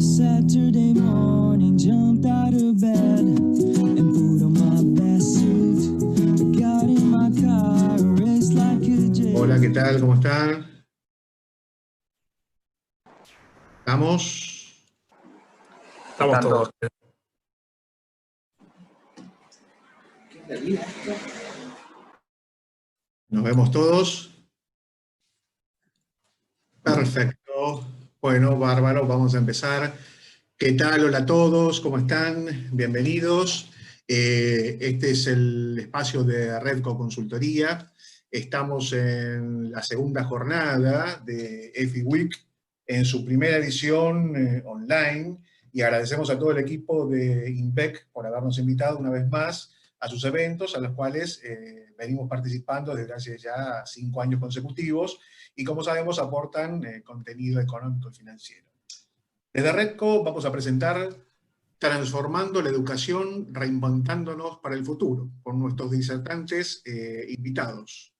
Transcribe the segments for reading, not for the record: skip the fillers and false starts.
Saturday morning, jumped out of bed and put on my best suit. Got in my car, raced like a jet. Hola, ¿qué tal? ¿Cómo están? ¿Estamos? Estamos todos. ¿Nos vemos todos? Perfecto. Bueno, bárbaro, vamos a empezar. ¿Qué tal? Hola a todos, ¿cómo están? Bienvenidos. Este es el espacio de Redco Consultoría. Estamos en la segunda jornada de EFI Week, en su primera edición online, y agradecemos a todo el equipo de INVEC por habernos invitado una vez más a sus eventos, a los cuales venimos participando desde hace ya 5 años consecutivos, y como sabemos aportan contenido económico y financiero. Desde Redco vamos a presentar Transformando la Educación, Reinventándonos para el Futuro, con nuestros disertantes invitados.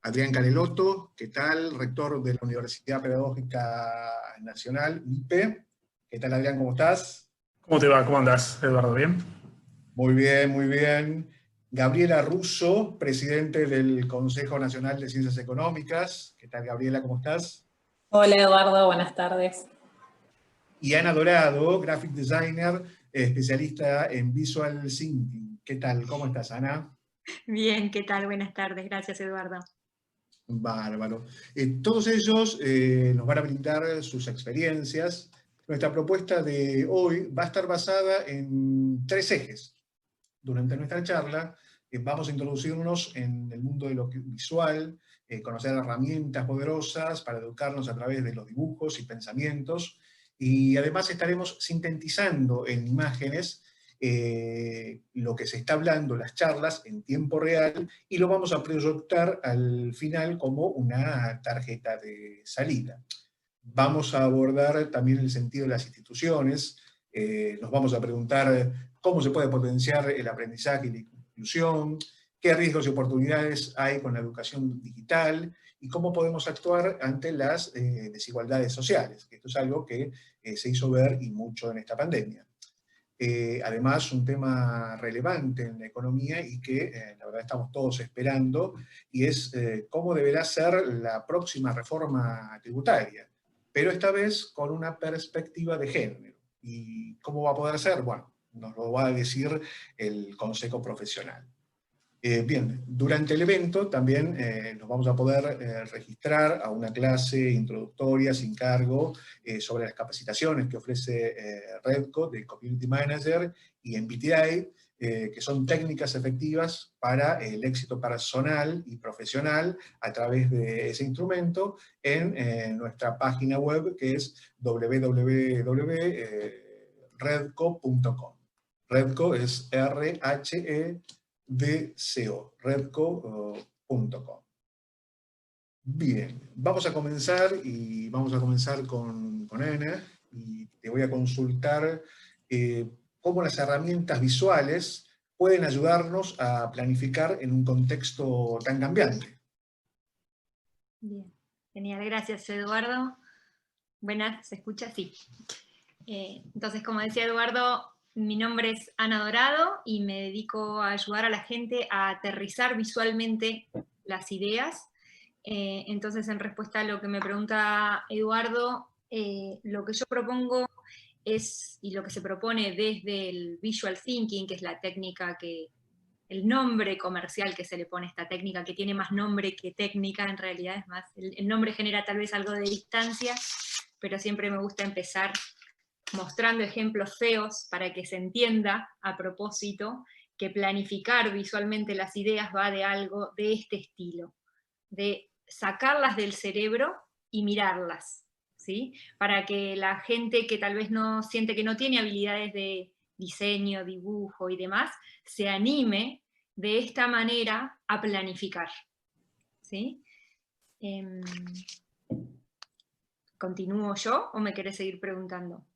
Adrián Canelotto, ¿qué tal? Rector de la Universidad Pedagógica Nacional, UNIPE. ¿Qué tal, Adrián? ¿Cómo estás? ¿Cómo te va? ¿Cómo andás, Eduardo? ¿Bien? Muy bien, muy bien. Gabriela Russo, presidente del Consejo Nacional de Ciencias Económicas. ¿Qué tal, Gabriela? ¿Cómo estás? Hola Eduardo, buenas tardes. Y Ana Dorado, graphic designer, especialista en visual thinking. ¿Qué tal? ¿Cómo estás, Ana? Bien, ¿qué tal? Buenas tardes. Gracias, Eduardo. Bárbaro. Todos ellos nos van a brindar sus experiencias. Nuestra propuesta de hoy va a estar basada en 3 ejes. Durante nuestra charla vamos a introducirnos en el mundo de lo visual, conocer herramientas poderosas para educarnos a través de los dibujos y pensamientos, y además estaremos sintetizando en imágenes lo que se está hablando, las charlas en tiempo real, y lo vamos a proyectar al final como una tarjeta de salida. Vamos a abordar también el sentido de las instituciones, nos vamos a preguntar cómo se puede potenciar el aprendizaje y la inclusión, qué riesgos y oportunidades hay con la educación digital, y cómo podemos actuar ante las desigualdades sociales, que esto es algo que se hizo ver y mucho en esta pandemia. Además, un tema relevante en la economía y que la verdad estamos todos esperando, y es cómo deberá ser la próxima reforma tributaria, pero esta vez con una perspectiva de género. ¿Y cómo va a poder ser? Bueno, nos lo va a decir el Consejo Profesional. Bien, durante el evento también nos vamos a poder registrar a una clase introductoria sin cargo sobre las capacitaciones que ofrece Redco de Community Manager y MBTI, que son técnicas efectivas para el éxito personal y profesional a través de ese instrumento en nuestra página web, que es www.redco.com. Redco es RHEDCO, redco.com. Bien, vamos a comenzar, y vamos a comenzar con Ana, y te voy a consultar cómo las herramientas visuales pueden ayudarnos a planificar en un contexto tan cambiante. Bien, genial. Gracias, Eduardo. Buenas, ¿se escucha? Sí. Entonces, como decía Eduardo, mi nombre es Ana Dorado y me dedico a ayudar a la gente a aterrizar visualmente las ideas. Entonces, en respuesta a lo que me pregunta Eduardo, lo que yo propongo es, y lo que se propone desde el Visual Thinking, que es la técnica el nombre comercial que se le pone a esta técnica, que tiene más nombre que técnica, en realidad es más, el nombre genera tal vez algo de distancia, pero siempre me gusta empezar mostrando ejemplos feos para que se entienda a propósito que planificar visualmente las ideas va de algo de este estilo, de sacarlas del cerebro y mirarlas, ¿sí? Para que la gente que tal vez no siente que no tiene habilidades de diseño, dibujo y demás, se anime de esta manera a planificar, ¿sí? ¿Continúo yo o me querés seguir preguntando?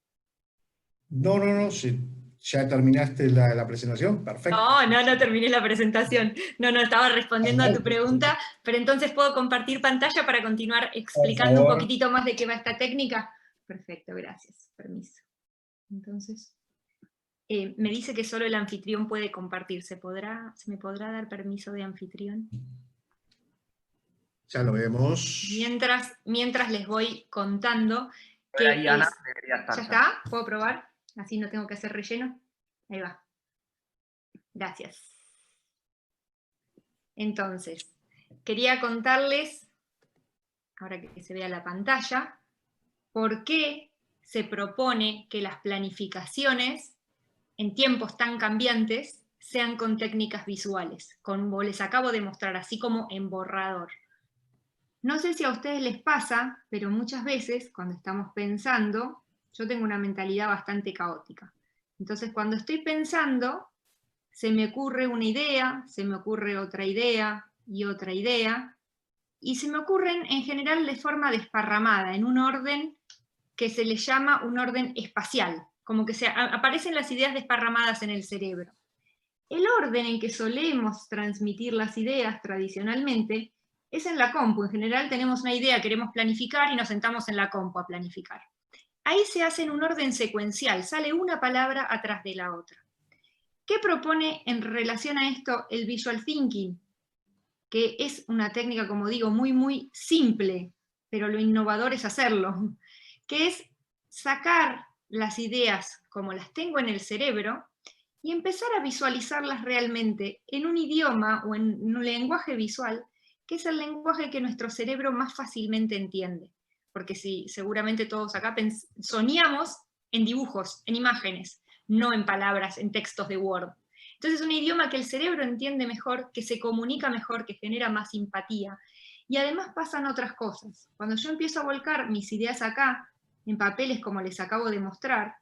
No, sí. ¿Ya terminaste la presentación? Perfecto. No terminé la presentación. No, estaba respondiendo a tu pregunta, pero entonces puedo compartir pantalla para continuar explicando un poquitito más de qué va esta técnica. Perfecto, gracias. Permiso. Entonces, me dice que solo el anfitrión puede compartir. ¿Se me podrá dar permiso de anfitrión? Ya lo vemos. Mientras les voy contando que ahí, Ana, debería estar. ¿Ya está? ¿Puedo probar? Así no tengo que hacer relleno. Ahí va. Gracias. Entonces, quería contarles, ahora que se vea la pantalla, por qué se propone que las planificaciones en tiempos tan cambiantes sean con técnicas visuales, como les acabo de mostrar, así como en borrador. No sé si a ustedes les pasa, pero muchas veces cuando estamos pensando, yo tengo una mentalidad bastante caótica. Entonces cuando estoy pensando, se me ocurre una idea, se me ocurre otra idea y otra idea, y se me ocurren en general de forma desparramada, en un orden que se le llama un orden espacial, como que aparecen las ideas desparramadas en el cerebro. El orden en que solemos transmitir las ideas tradicionalmente es en la compu. En general tenemos una idea, queremos planificar y nos sentamos en la compu a planificar. Ahí se hace en un orden secuencial, sale una palabra atrás de la otra. ¿Qué propone en relación a esto el visual thinking? Que es una técnica, como digo, muy, muy simple, pero lo innovador es hacerlo, que es sacar las ideas como las tengo en el cerebro y empezar a visualizarlas realmente en un idioma o en un lenguaje visual, que es el lenguaje que nuestro cerebro más fácilmente entiende. Porque seguramente todos acá soñamos en dibujos, en imágenes, no en palabras, en textos de Word. Entonces es un idioma que el cerebro entiende mejor, que se comunica mejor, que genera más simpatía. Y además pasan otras cosas. Cuando yo empiezo a volcar mis ideas acá, en papeles como les acabo de mostrar,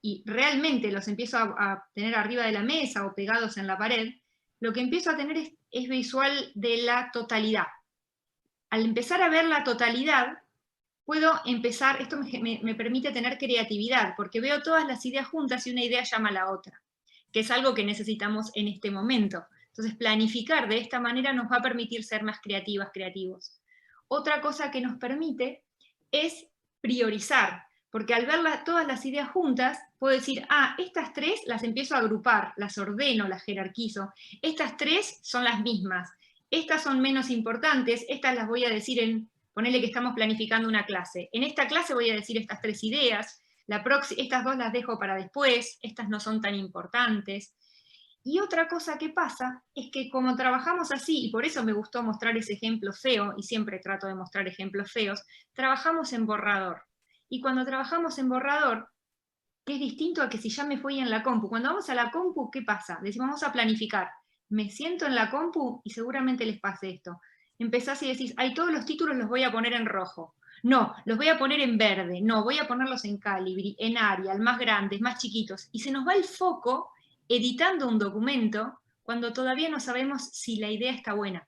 y realmente los empiezo a tener arriba de la mesa o pegados en la pared, lo que empiezo a tener es visual de la totalidad. Al empezar a ver la totalidad, puedo empezar, esto me permite tener creatividad, porque veo todas las ideas juntas y una idea llama a la otra, que es algo que necesitamos en este momento. Entonces, planificar de esta manera nos va a permitir ser más creativas, creativos. Otra cosa que nos permite es priorizar, porque al ver todas las ideas juntas, puedo decir, estas tres las empiezo a agrupar, las ordeno, las jerarquizo. Estas tres son las mismas. Estas son menos importantes, estas las voy a decir ponele que estamos planificando una clase. En esta clase voy a decir estas tres ideas, estas dos las dejo para después, estas no son tan importantes. Y otra cosa que pasa es que como trabajamos así, y por eso me gustó mostrar ese ejemplo feo, y siempre trato de mostrar ejemplos feos, trabajamos en borrador. Y cuando trabajamos en borrador, que es distinto a que si ya me fui en la compu. Cuando vamos a la compu, ¿qué pasa? Decimos, vamos a planificar. Me siento en la compu y seguramente les pase esto. Empezás y decís, todos los títulos los voy a poner en rojo. No, los voy a poner en verde. No, voy a ponerlos en Calibri, en Arial, más grandes, más chiquitos. Y se nos va el foco editando un documento cuando todavía no sabemos si la idea está buena.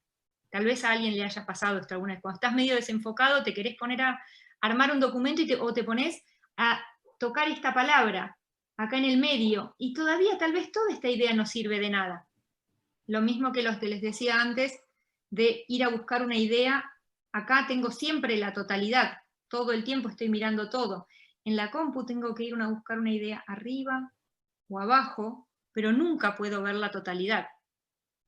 Tal vez a alguien le haya pasado esto alguna vez. Cuando estás medio desenfocado, te querés poner a armar un documento o te pones a tocar esta palabra acá en el medio, y todavía tal vez toda esta idea no sirve de nada. Lo mismo que los que les decía antes, de ir a buscar una idea, acá tengo siempre la totalidad, todo el tiempo estoy mirando todo. En la compu tengo que ir a buscar una idea arriba o abajo, pero nunca puedo ver la totalidad.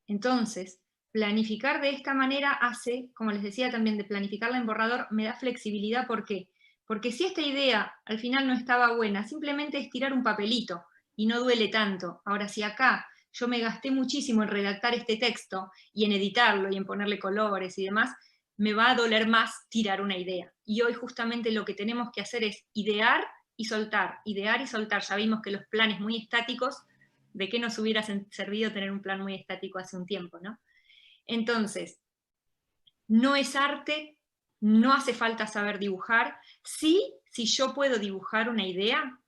Entonces, planificar de esta manera hace, como les decía también, de planificarla en borrador, me da flexibilidad. ¿Por qué? Porque si esta idea al final no estaba buena, simplemente es tirar un papelito y no duele tanto. Ahora, si acá yo me gasté muchísimo en redactar este texto y en editarlo y en ponerle colores y demás, me va a doler más tirar una idea. Y hoy justamente lo que tenemos que hacer es idear y soltar, idear y soltar. Ya vimos que los planes muy estáticos, ¿de qué nos hubiera servido tener un plan muy estático hace un tiempo, ¿no? Entonces, no es arte, no hace falta saber dibujar. Sí, si yo puedo dibujar una idea,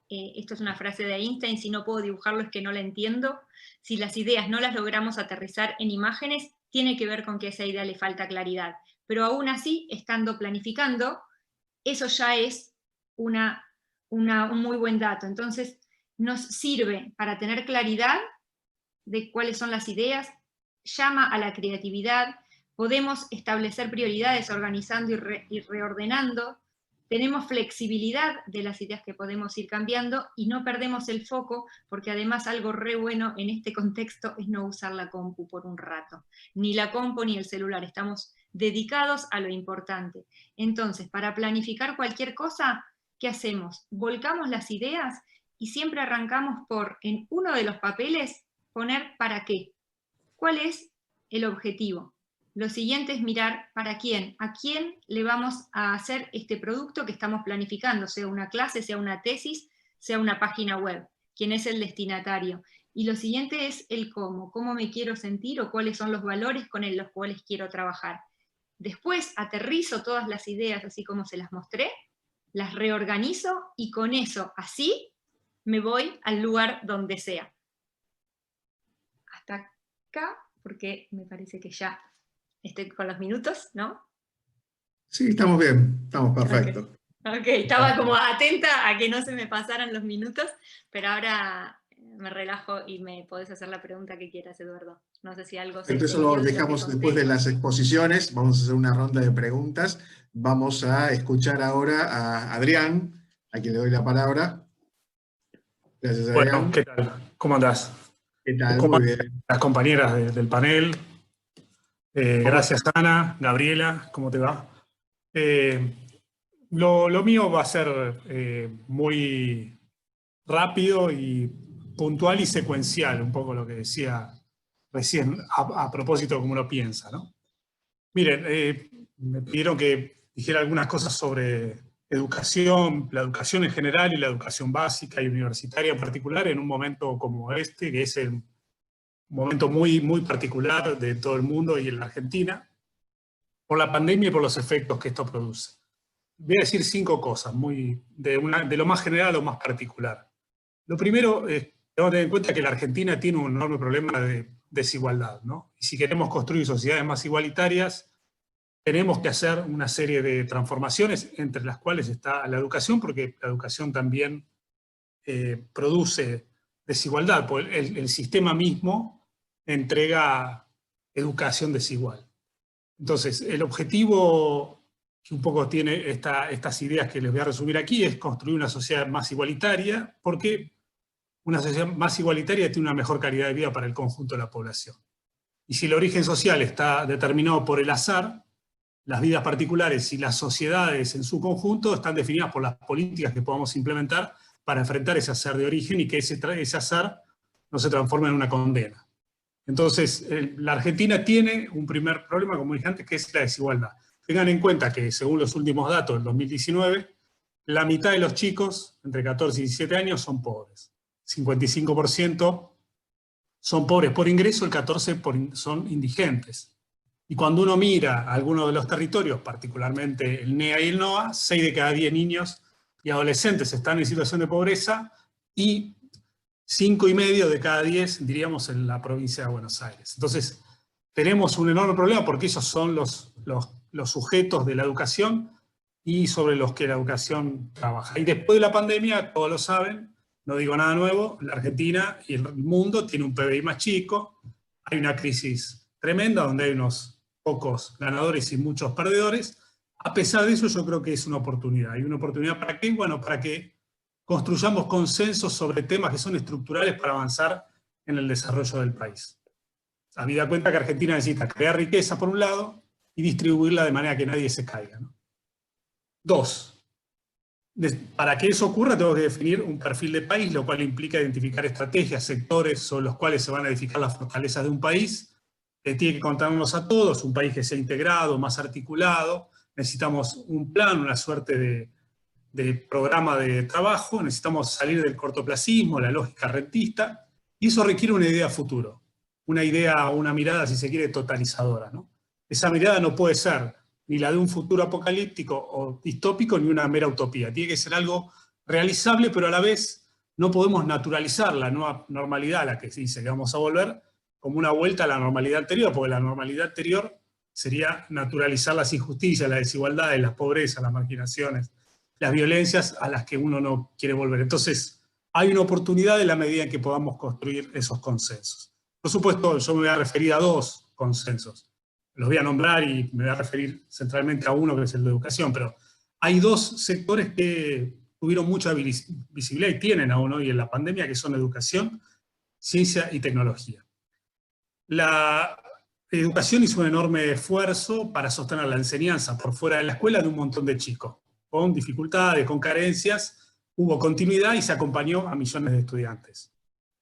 esto es una frase de Einstein, si no puedo dibujarlo es que no la entiendo. Si las ideas no las logramos aterrizar en imágenes, tiene que ver con que a esa idea le falta claridad. Pero aún así, estando planificando, eso ya es un muy buen dato. Entonces, nos sirve para tener claridad de cuáles son las ideas, llama a la creatividad, podemos establecer prioridades organizando y reordenando, tenemos flexibilidad de las ideas que podemos ir cambiando y no perdemos el foco, porque además algo re bueno en este contexto es no usar la compu por un rato. Ni la compu ni el celular, estamos dedicados a lo importante. Entonces, para planificar cualquier cosa, ¿qué hacemos? Volcamos las ideas y siempre arrancamos por, en uno de los papeles, poner ¿para qué? ¿Cuál es el objetivo? Lo siguiente es mirar para quién, a quién le vamos a hacer este producto que estamos planificando, sea una clase, sea una tesis, sea una página web, quién es el destinatario. Y lo siguiente es el cómo me quiero sentir o cuáles son los valores con los cuales quiero trabajar. Después aterrizo todas las ideas así como se las mostré, las reorganizo y con eso, así, me voy al lugar donde sea. Hasta acá, porque me parece que ya estoy con los minutos, ¿no? Sí, estamos bien, estamos perfectos. Ok, estaba como atenta a que no se me pasaran los minutos, pero ahora me relajo y me podés hacer la pregunta que quieras, Eduardo. No sé si algo se Entonces lo dejamos después de las exposiciones, vamos a hacer una ronda de preguntas. Vamos a escuchar ahora a Adrián, a quien le doy la palabra. Gracias, Adrián. Bueno, ¿qué tal? ¿Cómo andás? ¿Qué tal? ¿Cómo Muy bien. las compañeras del panel? Gracias, Ana, Gabriela, ¿cómo te va? Lo mío va a ser muy rápido y puntual y secuencial, un poco lo que decía recién a propósito de cómo uno piensa, ¿no? Miren, me pidieron que dijera algunas cosas sobre educación, la educación en general y la educación básica y universitaria en particular en un momento como este, que es un momento muy, muy particular de todo el mundo y en la Argentina, por la pandemia y por los efectos que esto produce. Voy a decir 5 cosas, de lo más general a lo más particular. Lo primero es, tenemos que tener en cuenta que la Argentina tiene un enorme problema de desigualdad, ¿no? Y si queremos construir sociedades más igualitarias, tenemos que hacer una serie de transformaciones, entre las cuales está la educación, porque la educación también produce desigualdad, porque el sistema mismo entrega educación desigual. Entonces, el objetivo que un poco tiene estas ideas que les voy a resumir aquí es construir una sociedad más igualitaria, porque una sociedad más igualitaria tiene una mejor calidad de vida para el conjunto de la población. Y si el origen social está determinado por el azar, las vidas particulares y las sociedades en su conjunto están definidas por las políticas que podamos implementar para enfrentar ese azar de origen y que ese azar no se transforme en una condena. Entonces, la Argentina tiene un primer problema, como dije antes, que es la desigualdad. Tengan en cuenta que, según los últimos datos del 2019, la mitad de los chicos entre 14 y 17 años son pobres. 55% son pobres por ingreso, el 14% son indigentes. Y cuando uno mira algunos de los territorios, particularmente el NEA y el NOA, 6 de cada 10 niños y adolescentes están en situación de pobreza y 5,5 de cada 10, diríamos, en la provincia de Buenos Aires. Entonces, tenemos un enorme problema porque esos son los sujetos de la educación y sobre los que la educación trabaja. Y después de la pandemia, todos lo saben, no digo nada nuevo, la Argentina y el mundo tiene un PBI más chico, hay una crisis tremenda donde hay unos pocos ganadores y muchos perdedores. A pesar de eso, yo creo que es una oportunidad. ¿Y una oportunidad para qué? Bueno, para que construyamos consensos sobre temas que son estructurales para avanzar en el desarrollo del país. Habida cuenta que Argentina necesita crear riqueza por un lado y distribuirla de manera que nadie se caiga, ¿no? 2. Para que eso ocurra tengo que definir un perfil de país, lo cual implica identificar estrategias, sectores sobre los cuales se van a edificar las fortalezas de un país. Tiene que contarnos a todos, un país que sea integrado, más articulado. Necesitamos un plan, una suerte de programa de trabajo, necesitamos salir del cortoplacismo, la lógica rentista, y eso requiere una idea futuro, una idea, una mirada, si se quiere, totalizadora, ¿no? Esa mirada no puede ser ni la de un futuro apocalíptico o distópico, ni una mera utopía. Tiene que ser algo realizable, pero a la vez no podemos naturalizar la nueva normalidad a la que se dice que vamos a volver como una vuelta a la normalidad anterior, porque la normalidad anterior sería naturalizar las injusticias, las desigualdades, las pobrezas, las marginaciones, las violencias a las que uno no quiere volver. Entonces, hay una oportunidad en la medida en que podamos construir esos consensos. Por supuesto, yo me voy a referir a dos consensos. Los voy a nombrar y me voy a referir centralmente a uno, que es el de educación, pero hay dos sectores que tuvieron mucha visibilidad y tienen aún hoy en la pandemia, que son educación, ciencia y tecnología. La educación hizo un enorme esfuerzo para sostener la enseñanza por fuera de la escuela de un montón de chicos, con dificultades, con carencias. Hubo continuidad y se acompañó a millones de estudiantes.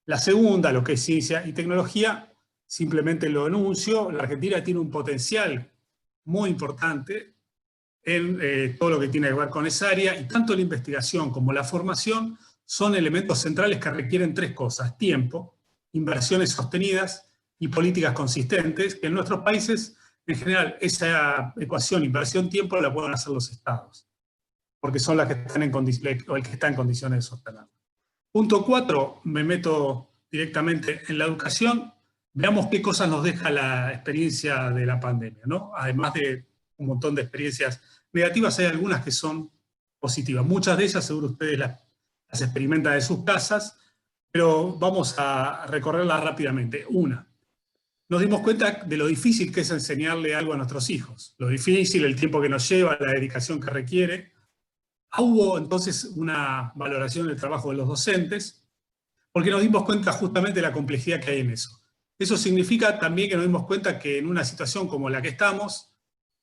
La segunda, lo que es ciencia y tecnología, simplemente lo enuncio, la Argentina tiene un potencial muy importante en todo lo que tiene que ver con esa área, y tanto la investigación como la formación son elementos centrales que requieren tres cosas: tiempo, inversiones sostenidas y políticas consistentes, que en nuestros países, en general, esa ecuación inversión-tiempo la pueden hacer los estados, porque son las que están o el que está en condiciones de sostener. Punto 4, me meto directamente en la educación. Veamos qué cosas nos deja la experiencia de la pandemia, ¿no? Además de un montón de experiencias negativas, hay algunas que son positivas. Muchas de ellas seguro ustedes las experimentan en sus casas, pero vamos a recorrerlas rápidamente. Una, nos dimos cuenta de lo difícil que es enseñarle algo a nuestros hijos. Lo difícil, el tiempo que nos lleva, la dedicación que requiere. Hubo entonces una valoración del trabajo de los docentes, porque nos dimos cuenta justamente de la complejidad que hay en eso. Eso significa también que nos dimos cuenta que en una situación como la que estamos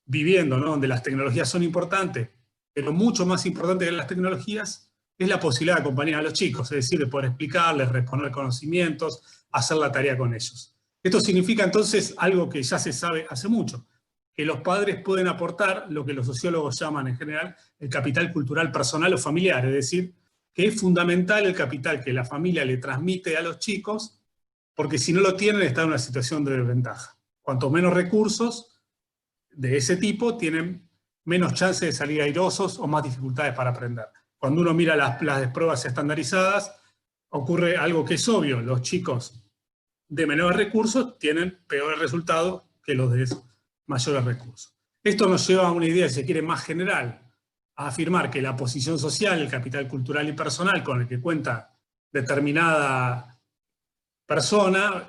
viviendo, ¿no?, donde las tecnologías son importantes, pero mucho más importante que las tecnologías es la posibilidad de acompañar a los chicos, es decir, de poder explicarles, responder conocimientos, hacer la tarea con ellos. Esto significa entonces algo que ya se sabe hace mucho, que los padres pueden aportar lo que los sociólogos llaman en general el capital cultural personal o familiar, es decir, que es fundamental el capital que la familia le transmite a los chicos, porque si no lo tienen están en una situación de desventaja. Cuanto menos recursos de ese tipo, tienen menos chances de salir airosos o más dificultades para aprender. Cuando uno mira las pruebas estandarizadas, ocurre algo que es obvio: los chicos de menores recursos tienen peores resultados que los de mayores recursos. Esto nos lleva a una idea, si se quiere, más general, a afirmar que la posición social, el capital cultural y personal con el que cuenta determinada persona,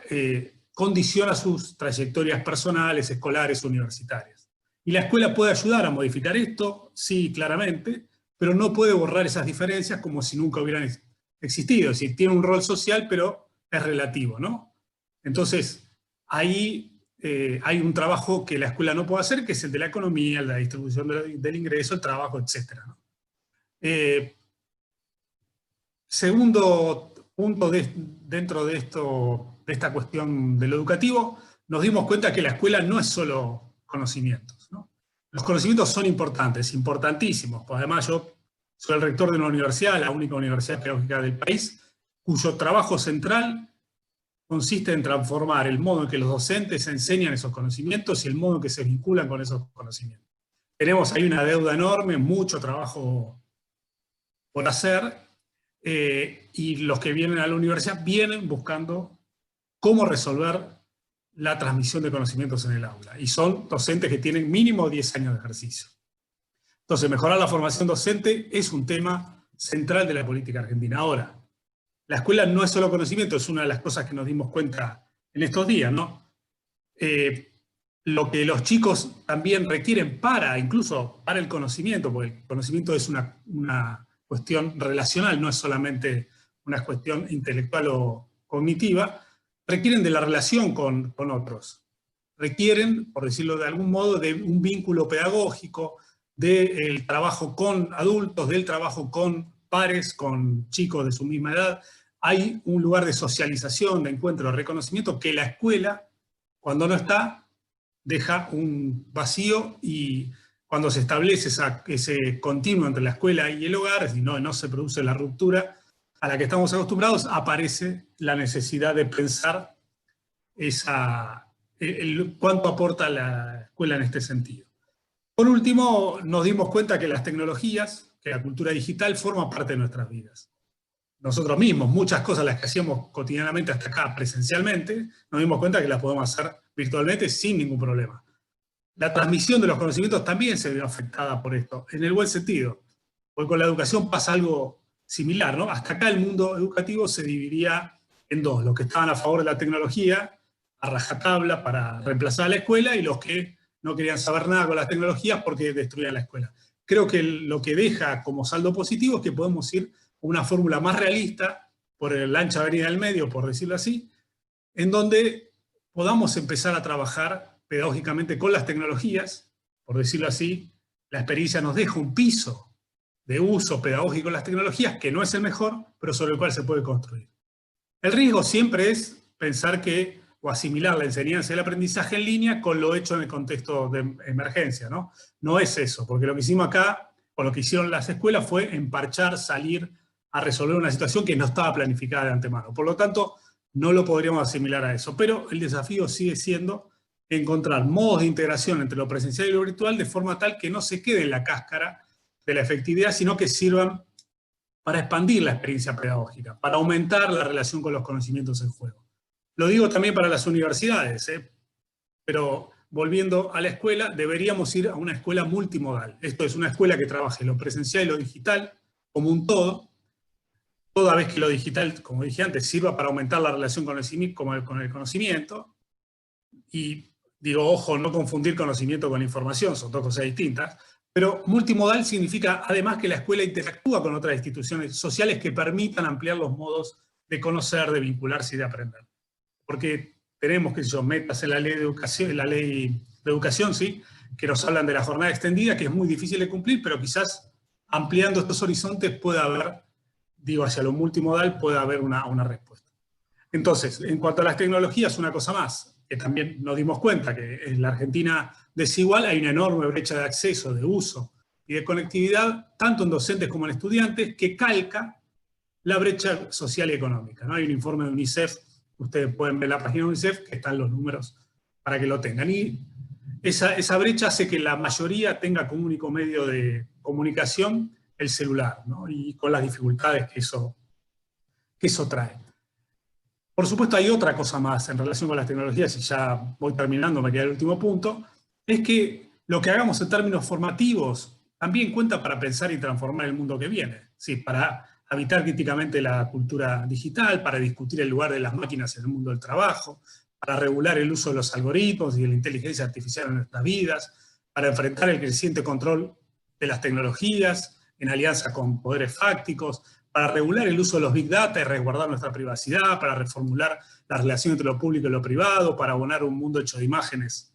condiciona sus trayectorias personales, escolares, universitarias. Y la escuela puede ayudar a modificar esto, sí, claramente, pero no puede borrar esas diferencias como si nunca hubieran existido. Es decir, tiene un rol social, pero es relativo, ¿no? Entonces, ahí hay un trabajo que la escuela no puede hacer, que es el de la economía, la distribución del ingreso, el trabajo, etc., ¿no? Segundo punto dentro de esta cuestión de lo educativo, nos dimos cuenta que la escuela no es solo conocimientos, ¿no? Los conocimientos son importantes, importantísimos. Pues además yo soy el rector de una universidad, la única universidad pedagógica del país, cuyo trabajo central consiste en transformar el modo en que los docentes enseñan esos conocimientos y el modo en que se vinculan con esos conocimientos. Tenemos ahí una deuda enorme, mucho trabajo por hacer, y los que vienen a la universidad vienen buscando cómo resolver la transmisión de conocimientos en el aula. Y son docentes que tienen mínimo 10 años de ejercicio. Entonces, mejorar la formación docente es un tema central de la política argentina. Ahora, la escuela no es solo conocimiento, es una de las cosas que nos dimos cuenta en estos días, ¿no? Lo que los chicos también requieren incluso para el conocimiento, porque el conocimiento es una cuestión relacional, no es solamente una cuestión intelectual o cognitiva, requieren de la relación con otros. Requieren, por decirlo de algún modo, de un vínculo pedagógico, del trabajo con adultos, del trabajo con pares, con chicos de su misma edad. Hay un lugar de socialización, de encuentro, de reconocimiento, que la escuela, cuando no está, deja un vacío, y cuando se establece ese continuo entre la escuela y el hogar, y no se produce la ruptura a la que estamos acostumbrados, aparece la necesidad de pensar cuánto aporta la escuela en este sentido. Por último, nos dimos cuenta que las tecnologías, que la cultura digital forma parte de nuestras vidas. Nosotros mismos, muchas cosas las que hacíamos cotidianamente hasta acá presencialmente, nos dimos cuenta que las podemos hacer virtualmente sin ningún problema. La transmisión de los conocimientos también se vio afectada por esto, en el buen sentido, porque con la educación pasa algo similar, ¿no? Hasta acá el mundo educativo se dividía en dos: los que estaban a favor de la tecnología, a rajatabla para reemplazar a la escuela, y los que no querían saber nada con las tecnologías porque destruían la escuela. Creo que lo que deja como saldo positivo es que podemos ir a una fórmula más realista, por la ancha avenida del medio, por decirlo así, en donde podamos empezar a trabajar pedagógicamente con las tecnologías, por decirlo así. La experiencia nos deja un piso de uso pedagógico de las tecnologías, que no es el mejor, pero sobre el cual se puede construir. El riesgo siempre es pensar que, o asimilar la enseñanza y el aprendizaje en línea con lo hecho en el contexto de emergencia, ¿no? No es eso, porque lo que hicimos acá, o lo que hicieron las escuelas, fue emparchar, salir a resolver una situación que no estaba planificada de antemano. Por lo tanto, no lo podríamos asimilar a eso. Pero el desafío sigue siendo encontrar modos de integración entre lo presencial y lo virtual de forma tal que no se quede en la cáscara de la efectividad, sino que sirvan para expandir la experiencia pedagógica, para aumentar la relación con los conocimientos en juego. Lo digo también para las universidades, pero volviendo a la escuela, deberíamos ir a una escuela multimodal. Esto es una escuela que trabaje lo presencial y lo digital como un todo, toda vez que lo digital, como dije antes, sirva para aumentar la relación con el conocimiento. Y digo, ojo, no confundir conocimiento con información, son dos cosas distintas. Pero multimodal significa además que la escuela interactúa con otras instituciones sociales que permitan ampliar los modos de conocer, de vincularse y de aprender. Porque tenemos, qué sé yo, metas en la ley de educación, ¿sí?, que nos hablan de la jornada extendida, que es muy difícil de cumplir, pero quizás ampliando estos horizontes pueda haber, digo, hacia lo multimodal puede haber una respuesta. Entonces, en cuanto a las tecnologías, una cosa más, que también nos dimos cuenta que en la Argentina desigual hay una enorme brecha de acceso, de uso y de conectividad, tanto en docentes como en estudiantes, que calca la brecha social y económica, ¿no? Hay un informe de UNICEF, ustedes pueden ver la página de UNICEF, que están los números para que lo tengan. Y esa brecha hace que la mayoría tenga como único medio de comunicación el celular, ¿no? Y con las dificultades que eso trae. Por supuesto, hay otra cosa más en relación con las tecnologías, y ya voy terminando, me queda el último punto, es que lo que hagamos en términos formativos también cuenta para pensar y transformar el mundo que viene, ¿sí? Para habitar críticamente la cultura digital, para discutir el lugar de las máquinas en el mundo del trabajo, para regular el uso de los algoritmos y de la inteligencia artificial en nuestras vidas, para enfrentar el creciente control de las tecnologías en alianza con poderes fácticos, para regular el uso de los Big Data y resguardar nuestra privacidad, para reformular la relación entre lo público y lo privado, para abonar un mundo hecho de imágenes,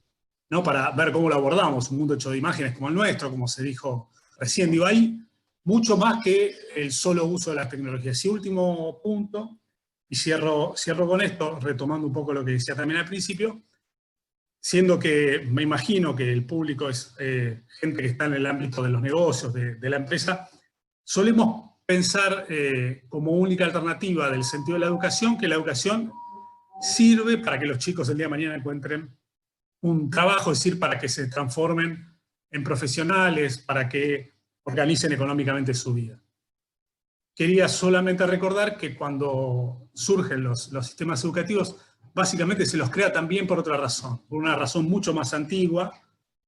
¿no? Para ver cómo lo abordamos, un mundo hecho de imágenes como el nuestro, como se dijo recién. Digo, hay mucho más que el solo uso de las tecnologías. Y último punto, y cierro con esto, retomando un poco lo que decía también al principio, siendo que me imagino que el público es gente que está en el ámbito de los negocios, de la empresa, solemos pensar como única alternativa del sentido de la educación, que la educación sirve para que los chicos el día de mañana encuentren un trabajo, es decir, para que se transformen en profesionales, para que organicen económicamente su vida. Quería solamente recordar que cuando surgen los sistemas educativos, básicamente se los crea también por otra razón, por una razón mucho más antigua,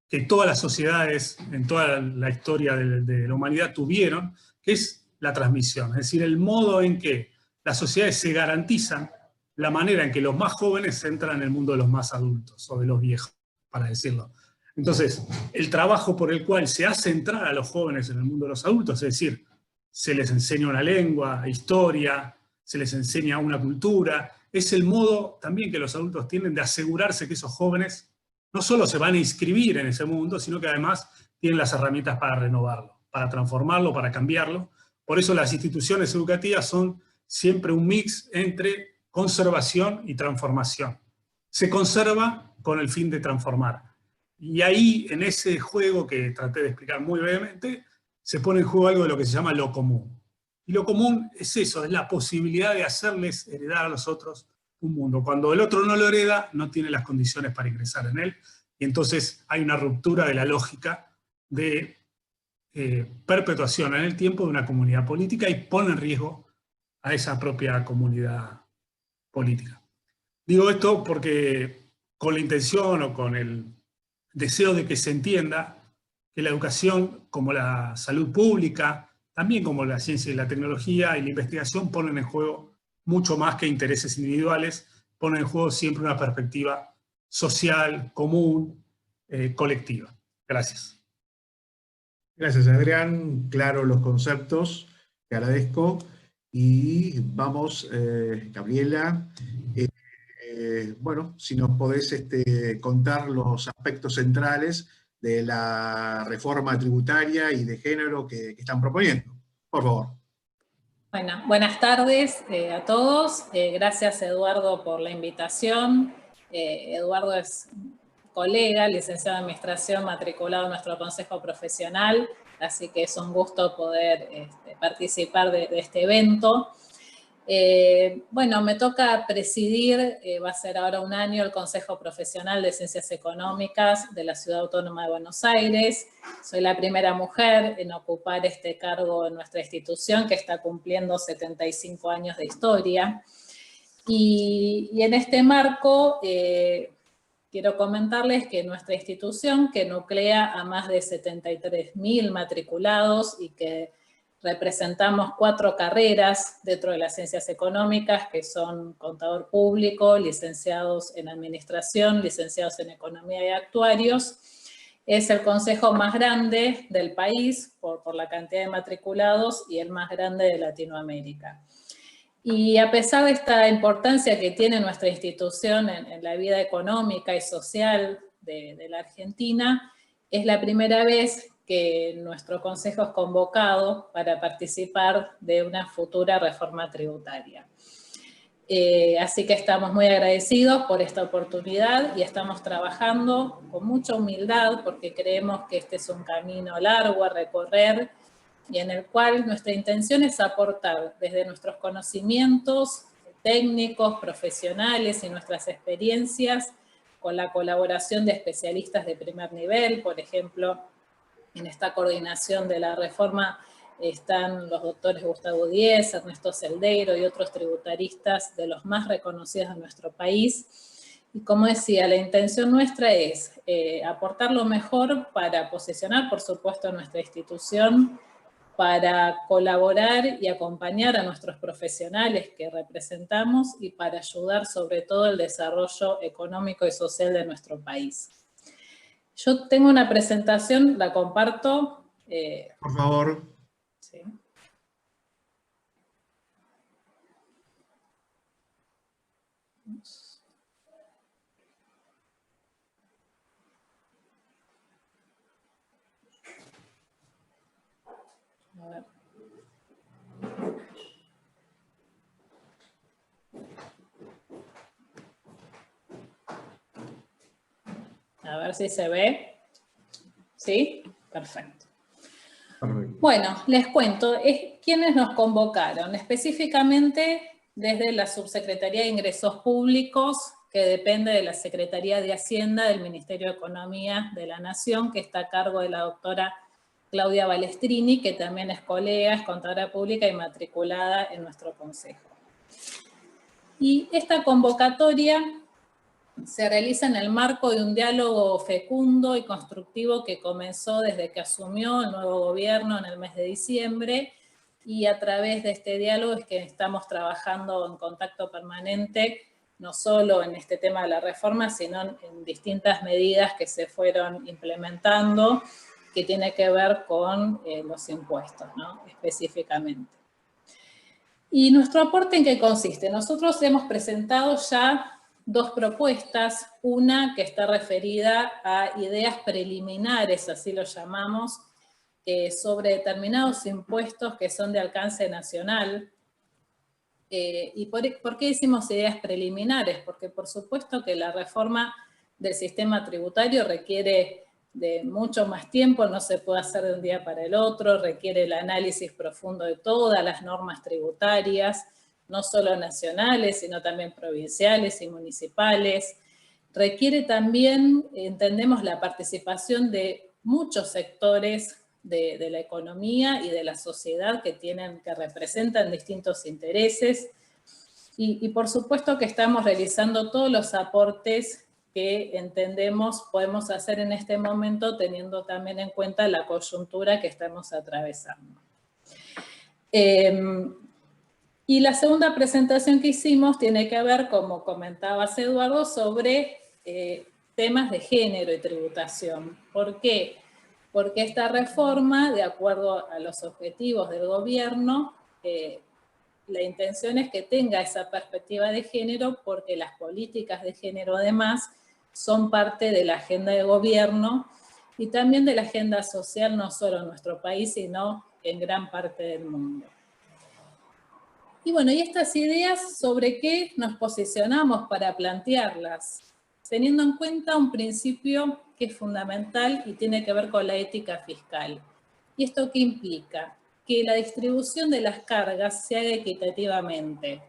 que todas las sociedades en toda la historia de la humanidad tuvieron, que es la transmisión, es decir, el modo en que las sociedades se garantizan, la manera en que los más jóvenes entran en el mundo de los más adultos, o de los viejos, para decirlo. Entonces, el trabajo por el cual se hace entrar a los jóvenes en el mundo de los adultos, es decir, se les enseña una lengua, historia, se les enseña una cultura, es el modo también que los adultos tienen de asegurarse que esos jóvenes no solo se van a inscribir en ese mundo, sino que además tienen las herramientas para renovarlo, para transformarlo, para cambiarlo. Por eso las instituciones educativas son siempre un mix entre conservación y transformación. Se conserva con el fin de transformar. Y ahí, en ese juego que traté de explicar muy brevemente, se pone en juego algo de lo que se llama lo común. Y lo común es eso, es la posibilidad de hacerles heredar a los otros un mundo. Cuando el otro no lo hereda, no tiene las condiciones para ingresar en él, y entonces hay una ruptura de la lógica de perpetuación en el tiempo de una comunidad política, y pone en riesgo a esa propia comunidad política. Digo esto porque con la intención o con el deseo de que se entienda que la educación, como la salud pública, también como la ciencia y la tecnología y la investigación, ponen en juego mucho más que intereses individuales, ponen en juego siempre una perspectiva social, común, colectiva. Gracias. Gracias, Adrián. Claro los conceptos, te agradezco. Y vamos, Gabriela, bueno, si nos podés contar los aspectos centrales de la reforma tributaria y de género que están proponiendo. Por favor. Bueno, buenas tardes a todos. Gracias, Eduardo, por la invitación. Eduardo es colega, licenciado en Administración, matriculado en nuestro Consejo Profesional, así que es un gusto poder participar de este evento. Bueno, me toca presidir, va a ser ahora un año, el Consejo Profesional de Ciencias Económicas de la Ciudad Autónoma de Buenos Aires. Soy la primera mujer en ocupar este cargo en nuestra institución, que está cumpliendo 75 años de historia. Y en este marco, quiero comentarles que nuestra institución, que nuclea a más de 73.000 matriculados y que representamos 4 carreras dentro de las ciencias económicas, que son contador público, licenciados en administración, licenciados en economía y actuarios. Es el consejo más grande del país por la cantidad de matriculados y el más grande de Latinoamérica. Y a pesar de esta importancia que tiene nuestra institución en la vida económica y social de la Argentina, es la primera vez que nuestro consejo es convocado para participar de una futura reforma tributaria. Así que estamos muy agradecidos por esta oportunidad y estamos trabajando con mucha humildad porque creemos que este es un camino largo a recorrer y en el cual nuestra intención es aportar desde nuestros conocimientos técnicos, profesionales y nuestras experiencias con la colaboración de especialistas de primer nivel. Por ejemplo, en esta coordinación de la reforma están los doctores Gustavo Díez, Ernesto Celdeiro y otros tributaristas de los más reconocidos de nuestro país. Y como decía, la intención nuestra es aportar lo mejor para posicionar, por supuesto, nuestra institución, para colaborar y acompañar a nuestros profesionales que representamos y para ayudar sobre todo el desarrollo económico y social de nuestro país. Yo tengo una presentación, la comparto. Por favor. Sí. A ver. A ver si se ve. ¿Sí? Perfecto. Bueno, les cuento, ¿quiénes nos convocaron? Específicamente desde la Subsecretaría de Ingresos Públicos, que depende de la Secretaría de Hacienda del Ministerio de Economía de la Nación, que está a cargo de la doctora Claudia Balestrini, que también es colega, es contadora pública y matriculada en nuestro consejo. Y esta convocatoria se realiza en el marco de un diálogo fecundo y constructivo que comenzó desde que asumió el nuevo gobierno en el mes de diciembre, y a través de este diálogo es que estamos trabajando en contacto permanente, no solo en este tema de la reforma, sino en distintas medidas que se fueron implementando, que tiene que ver con los impuestos, ¿no? Específicamente. ¿Y nuestro aporte en qué consiste? Nosotros hemos presentado ya 2 propuestas, una que está referida a ideas preliminares, así lo llamamos, sobre determinados impuestos que son de alcance nacional. ¿Y por qué decimos ideas preliminares? Porque por supuesto que la reforma del sistema tributario requiere de mucho más tiempo, no se puede hacer de un día para el otro, requiere el análisis profundo de todas las normas tributarias, no solo nacionales, sino también provinciales y municipales. Requiere también, entendemos, la participación de muchos sectores de la economía y de la sociedad que representan distintos intereses. Y por supuesto que estamos realizando todos los aportes que entendemos podemos hacer en este momento, teniendo también en cuenta la coyuntura que estamos atravesando. Y la segunda presentación que hicimos tiene que ver, como comentabas Eduardo, sobre temas de género y tributación. ¿Por qué? Porque esta reforma, de acuerdo a los objetivos del gobierno, la intención es que tenga esa perspectiva de género, porque las políticas de género además son parte de la agenda de gobierno y también de la agenda social, no solo en nuestro país, sino en gran parte del mundo. Y bueno, y estas ideas, ¿sobre qué nos posicionamos para plantearlas? Teniendo en cuenta un principio que es fundamental y tiene que ver con la ética fiscal. ¿Y esto qué implica? Que la distribución de las cargas se haga equitativamente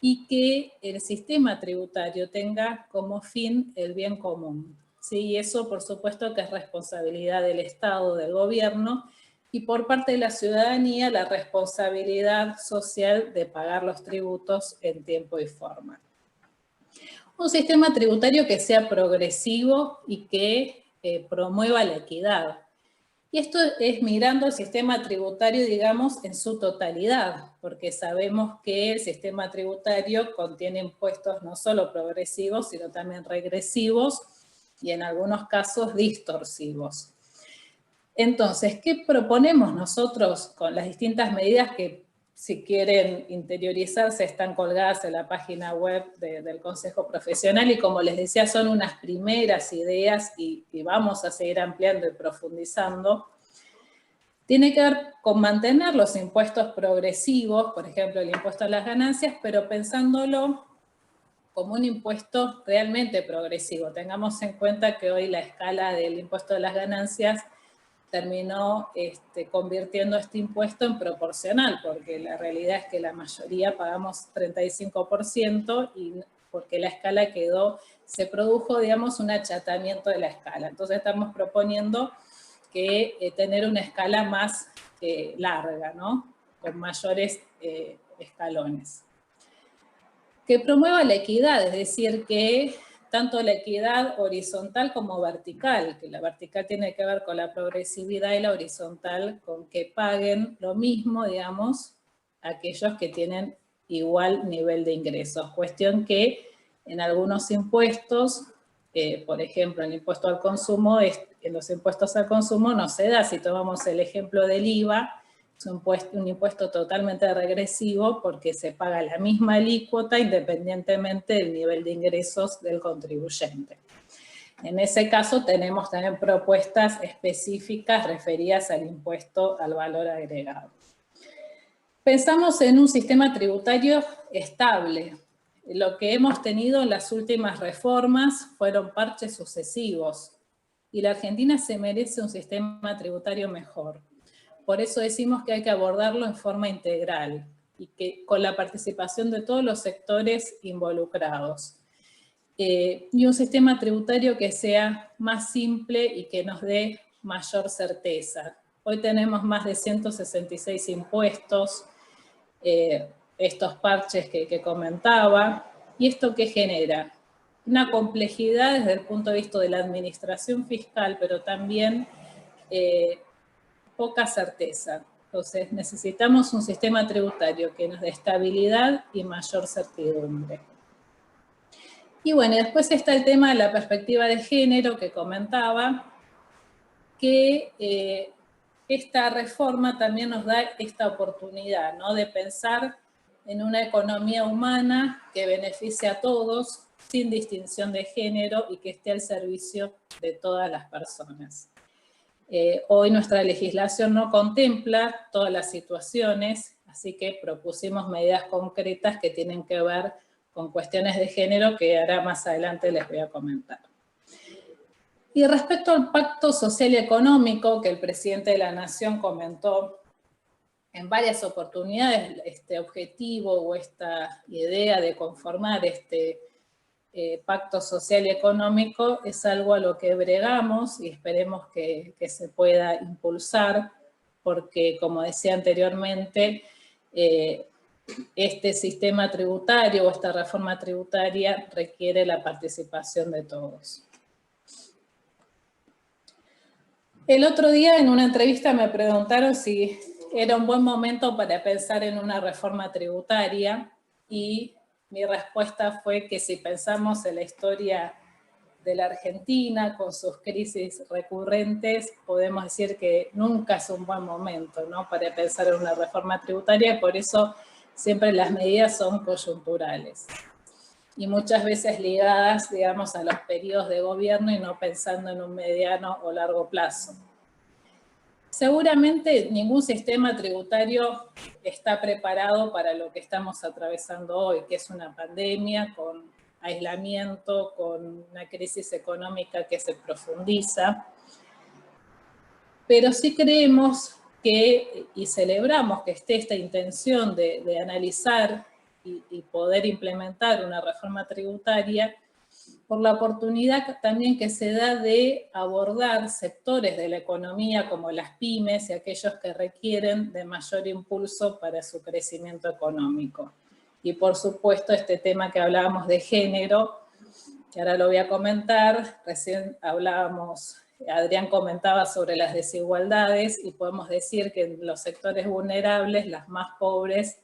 y que el sistema tributario tenga como fin el bien común. ¿Sí? Y eso, por supuesto, que es responsabilidad del Estado, del gobierno, y por parte de la ciudadanía, la responsabilidad social de pagar los tributos en tiempo y forma. Un sistema tributario que sea progresivo y que promueva la equidad. Y esto es mirando el sistema tributario, digamos, en su totalidad, porque sabemos que el sistema tributario contiene impuestos no solo progresivos, sino también regresivos y en algunos casos distorsivos. Entonces, ¿qué proponemos nosotros con las distintas medidas que, si quieren interiorizarse, están colgadas en la página web del Consejo Profesional? Y como les decía, son unas primeras ideas y vamos a seguir ampliando y profundizando. Tiene que ver con mantener los impuestos progresivos, por ejemplo, el impuesto a las ganancias, pero pensándolo como un impuesto realmente progresivo. Tengamos en cuenta que hoy la escala del impuesto a las ganancias terminó convirtiendo este impuesto en proporcional, porque la realidad es que la mayoría pagamos 35% y porque la escala se produjo, digamos, un achatamiento de la escala. Entonces estamos proponiendo que tener una escala más larga, ¿no? Con mayores escalones. Que promueva la equidad, es decir, que tanto la equidad horizontal como vertical, que la vertical tiene que ver con la progresividad y la horizontal con que paguen lo mismo, digamos, aquellos que tienen igual nivel de ingresos. Cuestión que en algunos impuestos, por ejemplo, el impuesto al consumo, en los impuestos al consumo no se da. Si tomamos el ejemplo del IVA, es un impuesto totalmente regresivo porque se paga la misma alícuota independientemente del nivel de ingresos del contribuyente. En ese caso tenemos también propuestas específicas referidas al impuesto al valor agregado. Pensamos en un sistema tributario estable. Lo que hemos tenido en las últimas reformas fueron parches sucesivos y la Argentina se merece un sistema tributario mejor. Por eso decimos que hay que abordarlo en forma integral y que con la participación de todos los sectores involucrados. Y un sistema tributario que sea más simple y que nos dé mayor certeza. Hoy tenemos más de 166 impuestos, estos parches que comentaba. ¿Y esto qué genera? Una complejidad desde el punto de vista de la administración fiscal, pero también poca certeza. Entonces necesitamos un sistema tributario que nos dé estabilidad y mayor certidumbre. Y bueno, después está el tema de la perspectiva de género que comentaba, que esta reforma también nos da esta oportunidad, ¿no? De pensar en una economía humana que beneficie a todos sin distinción de género y que esté al servicio de todas las personas. Hoy nuestra legislación no contempla todas las situaciones, así que propusimos medidas concretas que tienen que ver con cuestiones de género que ahora más adelante les voy a comentar. Y respecto al pacto social y económico que el presidente de la Nación comentó en varias oportunidades, este objetivo o esta idea de conformar este pacto social y económico es algo a lo que bregamos y esperemos que se pueda impulsar, porque como decía anteriormente, este sistema tributario o esta reforma tributaria requiere la participación de todos. El otro día en una entrevista me preguntaron si era un buen momento para pensar en una reforma tributaria, y mi respuesta fue que si pensamos en la historia de la Argentina, con sus crisis recurrentes, podemos decir que nunca es un buen momento, ¿no?, para pensar en una reforma tributaria, y por eso siempre las medidas son coyunturales. Y muchas veces ligadas, digamos, a los periodos de gobierno y no pensando en un mediano o largo plazo. Seguramente ningún sistema tributario está preparado para lo que estamos atravesando hoy, que es una pandemia con aislamiento, con una crisis económica que se profundiza. Pero sí creemos que, y celebramos que esté esta intención de analizar y poder implementar una reforma tributaria, por la oportunidad también que se da de abordar sectores de la economía como las pymes y aquellos que requieren de mayor impulso para su crecimiento económico. Y por supuesto este tema que hablábamos de género, que ahora lo voy a comentar, recién hablábamos, Adrián comentaba sobre las desigualdades, y podemos decir que en los sectores vulnerables las más pobres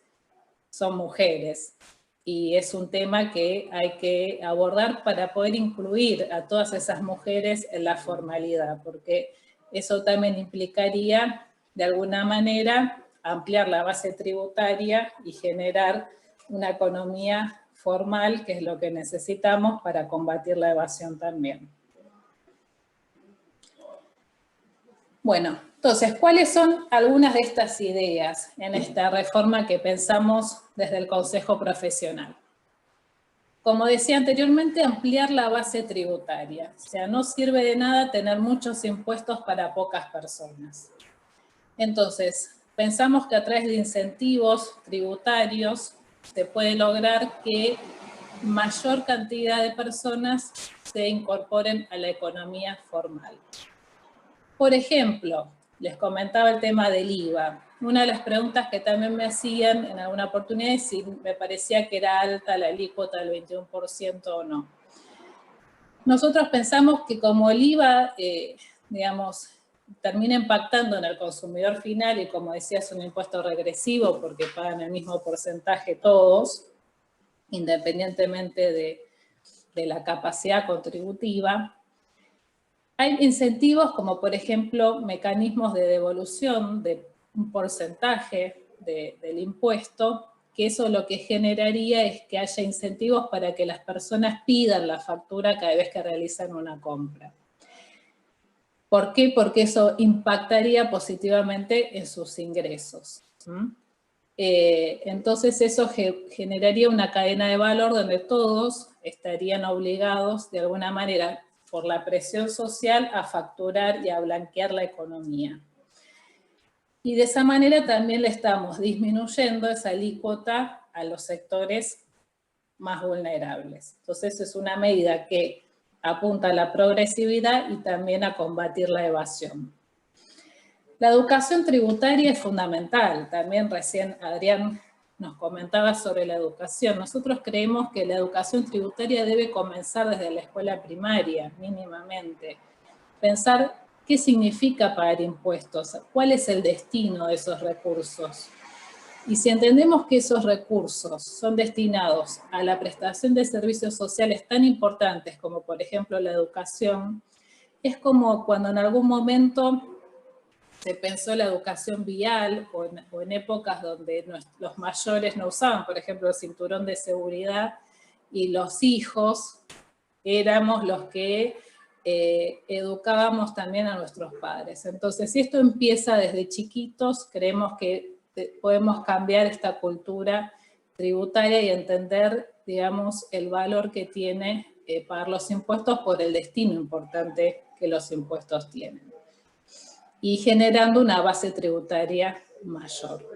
son mujeres. Y es un tema que hay que abordar para poder incluir a todas esas mujeres en la formalidad, porque eso también implicaría, de alguna manera, ampliar la base tributaria y generar una economía formal, que es lo que necesitamos para combatir la evasión también. Bueno, entonces, ¿cuáles son algunas de estas ideas en esta reforma que pensamos desde el Consejo Profesional? Como decía anteriormente, ampliar la base tributaria. O sea, no sirve de nada tener muchos impuestos para pocas personas. Entonces, pensamos que a través de incentivos tributarios se puede lograr que mayor cantidad de personas se incorporen a la economía formal. Por ejemplo, les comentaba el tema del IVA. Una de las preguntas que también me hacían en alguna oportunidad es si me parecía que era alta la alícuota del 21% o no. Nosotros pensamos que como el IVA, digamos, termina impactando en el consumidor final, y como decía, es un impuesto regresivo porque pagan el mismo porcentaje todos, independientemente de la capacidad contributiva. Hay incentivos como, por ejemplo, mecanismos de devolución de un porcentaje del impuesto, que eso lo que generaría es que haya incentivos para que las personas pidan la factura cada vez que realizan una compra. ¿Por qué? Porque eso impactaría positivamente en sus ingresos. Entonces eso generaría una cadena de valor donde todos estarían obligados de alguna manera por la presión social a facturar y a blanquear la economía. Y de esa manera también le estamos disminuyendo esa alícuota a los sectores más vulnerables. Entonces es una medida que apunta a la progresividad y también a combatir la evasión. La educación tributaria es fundamental. También recién Adrián nos comentaba sobre la educación. Nosotros creemos que la educación tributaria debe comenzar desde la escuela primaria, mínimamente. Pensar qué significa pagar impuestos, cuál es el destino de esos recursos. Y si entendemos que esos recursos son destinados a la prestación de servicios sociales tan importantes como, por ejemplo, la educación, es como cuando en algún momento se pensó la educación vial, o en épocas donde los mayores no usaban, por ejemplo, el cinturón de seguridad, y los hijos éramos los que educábamos también a nuestros padres. Entonces, si esto empieza desde chiquitos, creemos que podemos cambiar esta cultura tributaria y entender, digamos, el valor que tiene pagar los impuestos por el destino importante que los impuestos tienen, y generando una base tributaria mayor.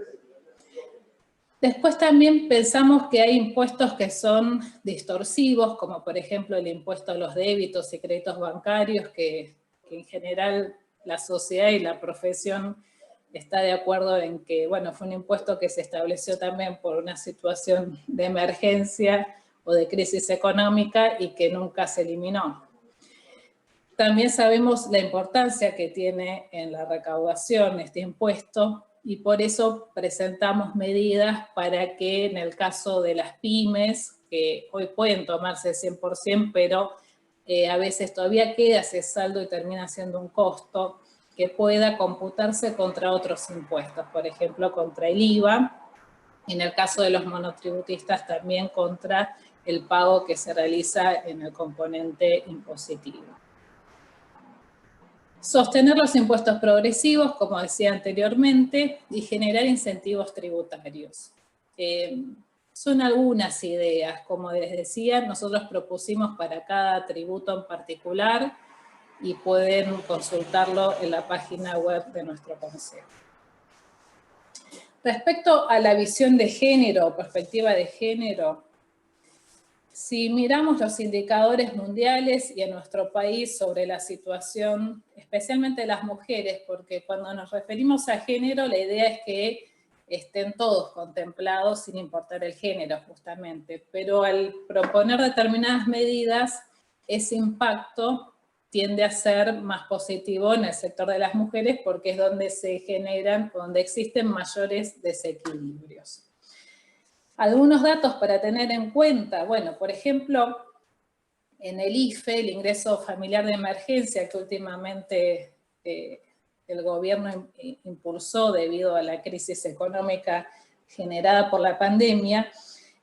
Después también pensamos que hay impuestos que son distorsivos, como por ejemplo el impuesto a los débitos y créditos bancarios, que en general la sociedad y la profesión está de acuerdo en que, bueno, fue un impuesto que se estableció también por una situación de emergencia o de crisis económica y que nunca se eliminó. También sabemos la importancia que tiene en la recaudación este impuesto, y por eso presentamos medidas para que en el caso de las pymes, que hoy pueden tomarse 100%, pero a veces todavía queda ese saldo y termina siendo un costo, que pueda computarse contra otros impuestos, por ejemplo, contra el IVA, y en el caso de los monotributistas también contra el pago que se realiza en el componente impositivo. Sostener los impuestos progresivos, como decía anteriormente, y generar incentivos tributarios. Son algunas ideas, como les decía, nosotros propusimos para cada tributo en particular y pueden consultarlo en la página web de nuestro consejo. Respecto a la visión de género, perspectiva de género, si miramos los indicadores mundiales y en nuestro país sobre la situación, especialmente de las mujeres, porque cuando nos referimos a género, la idea es que estén todos contemplados sin importar el género, justamente. Pero al proponer determinadas medidas, ese impacto tiende a ser más positivo en el sector de las mujeres porque es donde se generan, donde existen mayores desequilibrios. Algunos datos para tener en cuenta, bueno, por ejemplo, en el IFE, el ingreso familiar de emergencia que últimamente el gobierno impulsó debido a la crisis económica generada por la pandemia,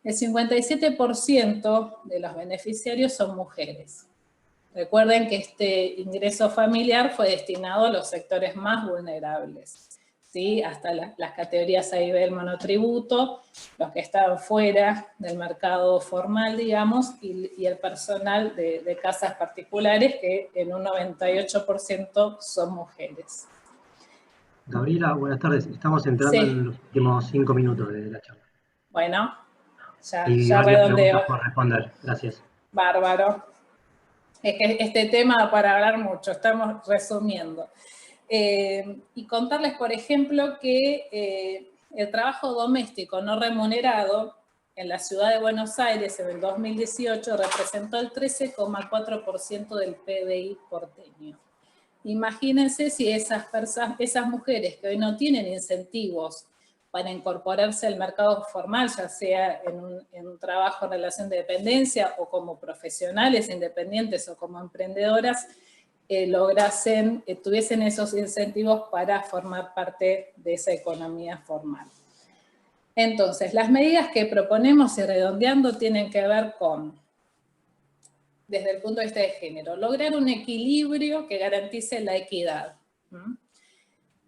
el 57% de los beneficiarios son mujeres. Recuerden que este ingreso familiar fue destinado a los sectores más vulnerables, ¿sí? Hasta las categorías a nivel monotributo, los que estaban fuera del mercado formal, digamos, y el personal de casas particulares, que en un 98% son mujeres. Gabriela, buenas tardes. Estamos entrando en los últimos 5 minutos de la charla. Bueno, y ya varias redondeo. preguntas por responder. Gracias. Bárbaro. Es que este tema para hablar mucho, estamos resumiendo. Y contarles, por ejemplo, que el trabajo doméstico no remunerado en la ciudad de Buenos Aires en el 2018 representó el 13,4% del PBI porteño. Imagínense si esas mujeres que hoy no tienen incentivos para incorporarse al mercado formal, ya sea en un trabajo en relación de dependencia o como profesionales independientes o como emprendedoras, tuviesen esos incentivos para formar parte de esa economía formal. Entonces, las medidas que proponemos y redondeando tienen que ver con, desde el punto de vista de género, lograr un equilibrio que garantice la equidad.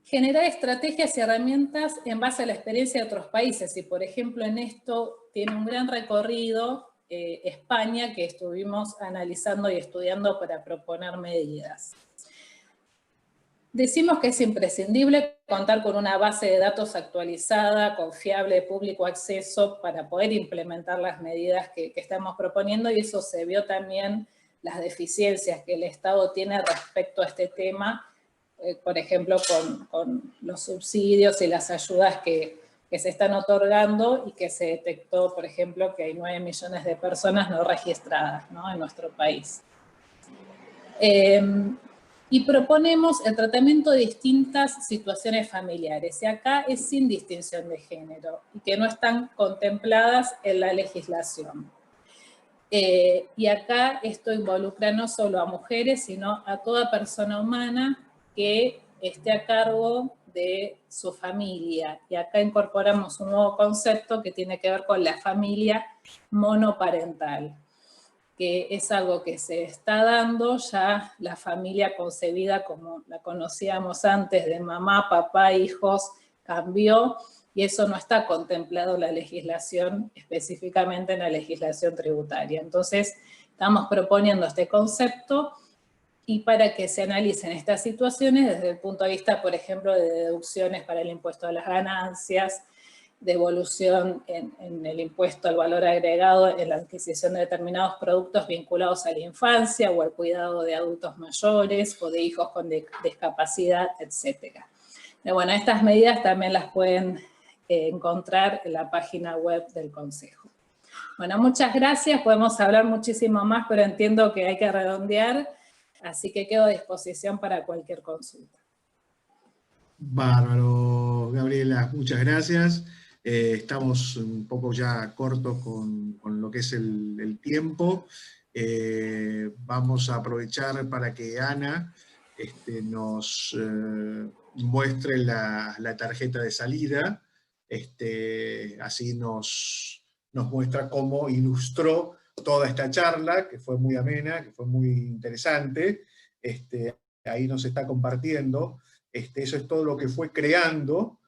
Generar estrategias y herramientas en base a la experiencia de otros países. Y, por ejemplo, en esto tiene un gran recorrido España, que estuvimos analizando y estudiando para proponer medidas. Decimos que es imprescindible contar con una base de datos actualizada, confiable, de público acceso, para poder implementar las medidas que estamos proponiendo, y eso se vio también las deficiencias que el Estado tiene respecto a este tema, por ejemplo, con los subsidios y las ayudas que se están otorgando, y que se detectó, por ejemplo, que hay 9 millones de personas no registradas, ¿no?, en nuestro país. Y proponemos el tratamiento de distintas situaciones familiares, y acá es sin distinción de género, y que no están contempladas en la legislación. Y acá esto involucra no solo a mujeres, sino a toda persona humana que esté a cargo de su familia. Y acá incorporamos un nuevo concepto que tiene que ver con la familia monoparental, que es algo que se está dando ya. La familia concebida como la conocíamos antes, de mamá, papá, hijos, cambió, y eso no está contemplado en la legislación, específicamente en la legislación tributaria. Entonces, estamos proponiendo este concepto, y para que se analicen estas situaciones desde el punto de vista, por ejemplo, de deducciones para el impuesto a las ganancias, devolución en el impuesto al valor agregado en la adquisición de determinados productos vinculados a la infancia o al cuidado de adultos mayores o de hijos con discapacidad, etc. Bueno, estas medidas también las pueden encontrar en la página web del Consejo. Bueno, muchas gracias. Podemos hablar muchísimo más, pero entiendo que hay que redondear, así que quedo a disposición para cualquier consulta. Bárbaro, Gabriela, muchas gracias. Estamos un poco ya cortos con lo que es el tiempo. Vamos a aprovechar para que Ana nos muestre la tarjeta de salida. Así nos muestra cómo ilustró toda esta charla, que fue muy amena, que fue muy interesante. Ahí nos está compartiendo. Eso es todo lo que fue creando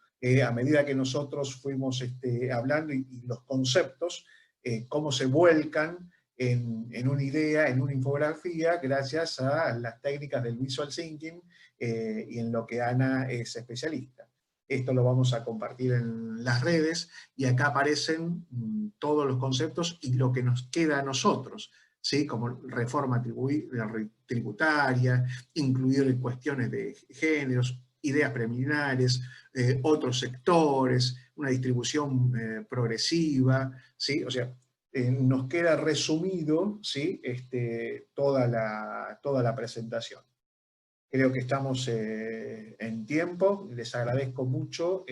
a medida que nosotros fuimos hablando y los conceptos, cómo se vuelcan en una idea, en una infografía, gracias a las técnicas del visual thinking y en lo que Ana es especialista. Esto lo vamos a compartir en las redes y acá aparecen todos los conceptos y lo que nos queda a nosotros, ¿sí? Como reforma tributaria, incluir cuestiones de géneros, ideas preliminares, otros sectores, una distribución progresiva, ¿sí? O sea, nos queda resumido, ¿sí? Toda la presentación. Creo que estamos en tiempo. Les agradezco mucho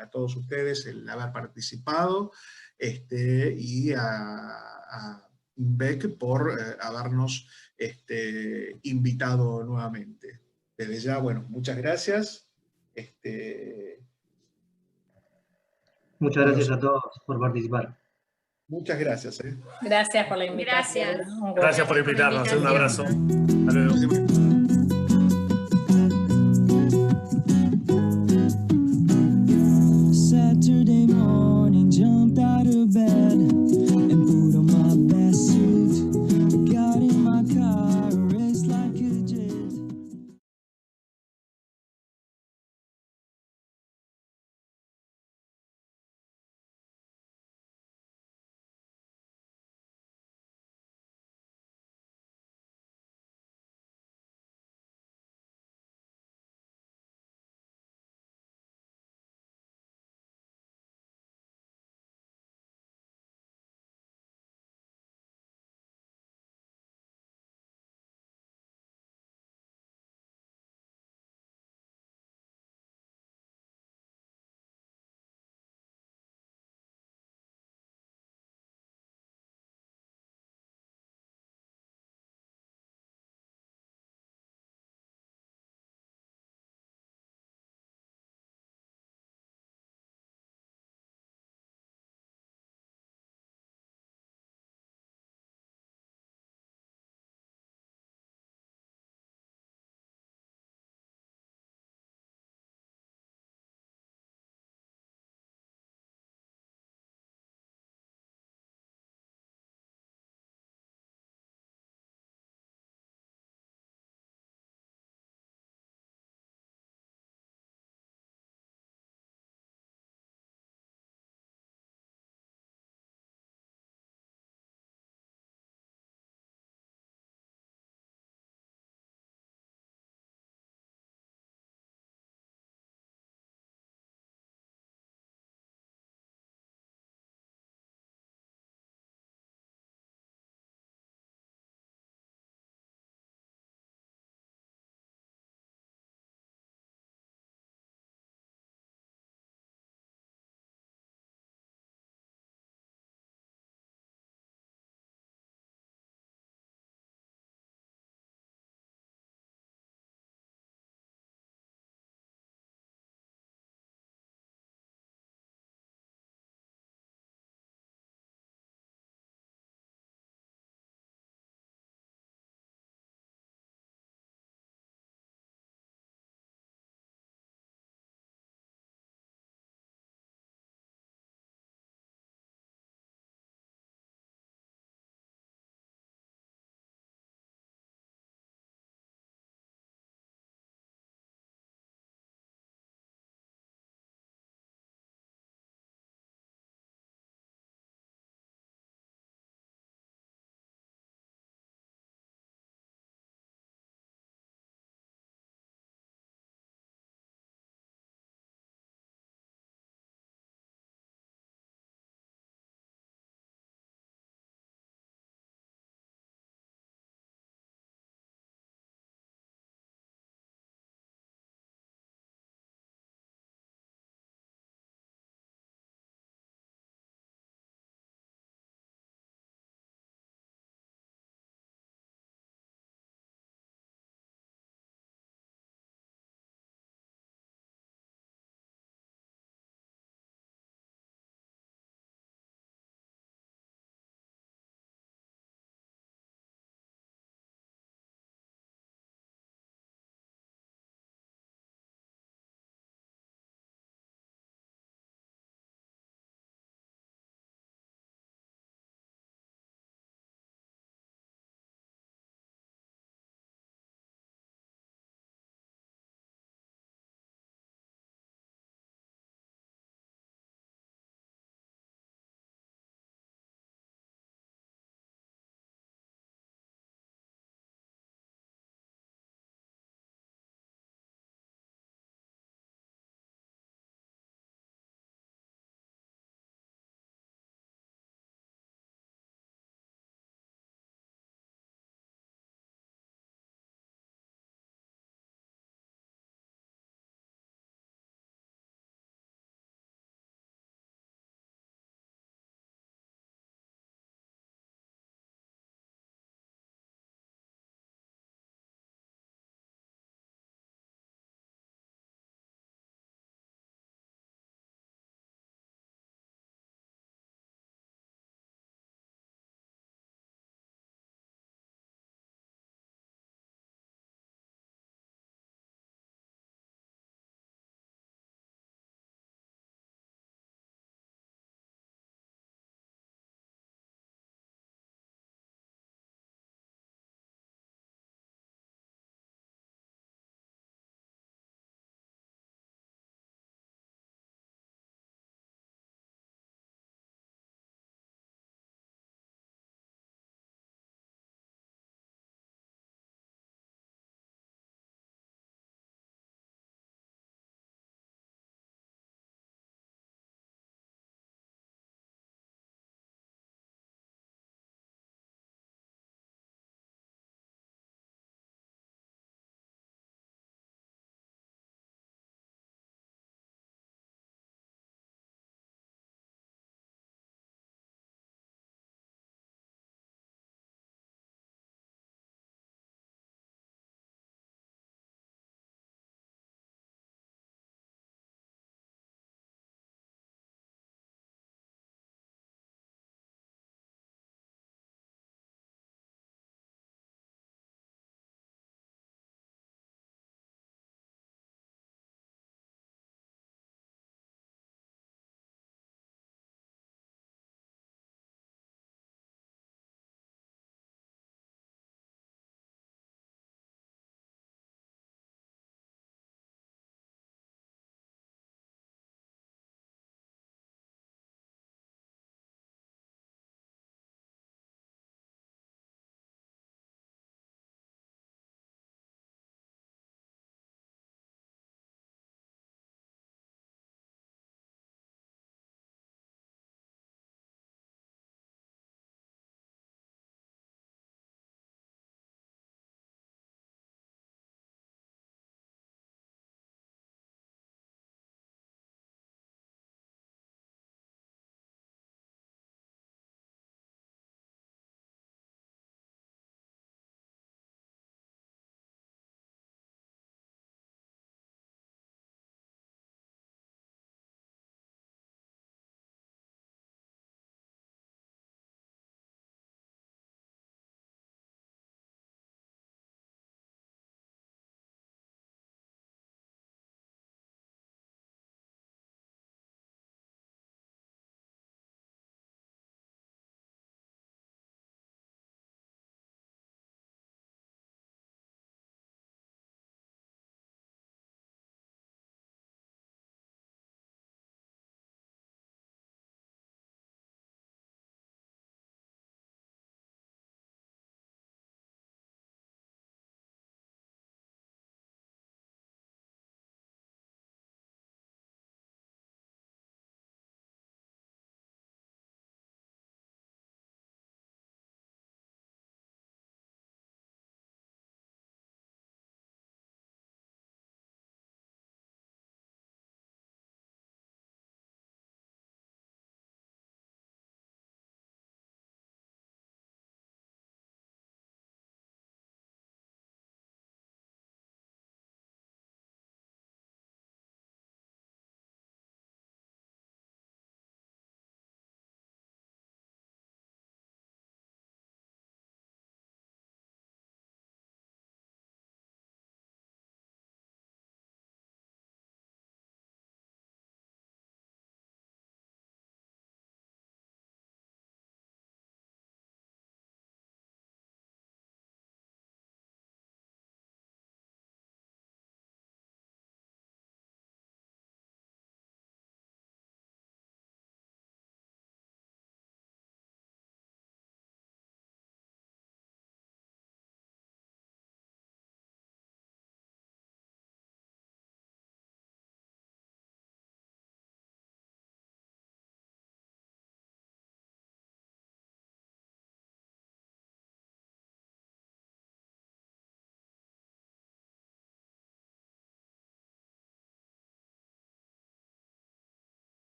a todos ustedes el haber participado y a INVEC por habernos invitado nuevamente. Desde ya, bueno, muchas gracias. Muchas gracias a todos por participar. Muchas gracias. Gracias por la invitación. Gracias. Gracias por invitarnos. Un abrazo. Hasta luego.